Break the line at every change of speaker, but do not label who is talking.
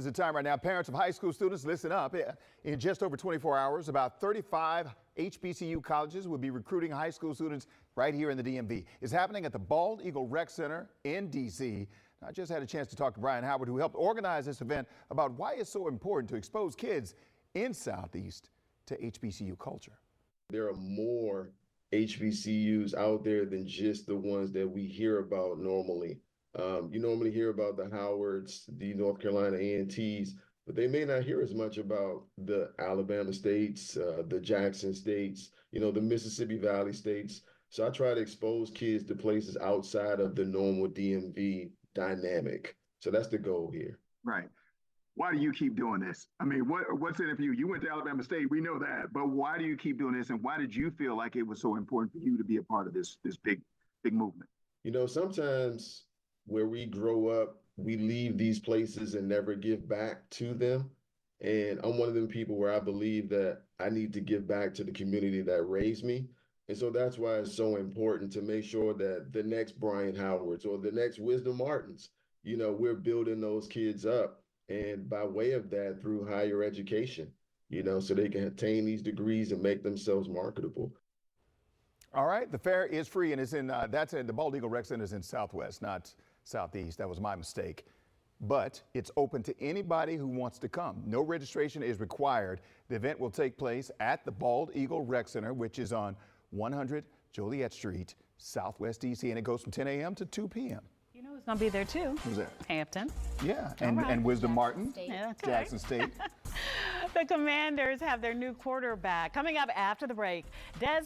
Is the time right now. Parents of high school students, listen up. In just over 24 hours, about 35 HBCU colleges will be recruiting high school students right here in the DMV. It's happening at the Bald Eagle Rec Center in D.C. I just had a chance to talk to Brian Howard, who helped organize this event, about why it's so important to expose kids in Southeast to HBCU culture.
There are more HBCUs out there than just the ones that we hear about normally. You normally hear about the Howards, the North Carolina A&Ts, but they may not hear as much about the Alabama states, the Jackson states, the Mississippi Valley states. So I try to expose kids to places outside of the normal DMV dynamic. So that's the goal here.
Right. Why do you keep doing this? I mean, what's in it for you? You went to Alabama State, we know that, but why do you keep doing this? And why did you feel like it was so important for you to be a part of this big movement?
Sometimes where we grow up, we leave these places and never give back to them. And I'm one of them people where I believe that I need to give back to the community that raised me. And so that's why it's so important to make sure that the next Brian Howards or the next Wisdom Martins, we're building those kids up. And by way of that, through higher education, so they can attain these degrees and make themselves marketable.
All right, the fair is free, and it's that's in the Bald Eagle Rec Center is in Southwest, not Southeast. That was my mistake. But it's open to anybody who wants to come. No registration is required. The event will take place at the Bald Eagle Rec Center, which is on 100 Joliet Street, Southwest DC, and it goes from 10 a.m. to 2 p.m.
You know who's going to be there too?
Who's that?
Hampton.
Yeah, and Wisdom Martin,
Yeah, okay.
Jackson State.
The Commanders have their new quarterback. Coming up after the break, Des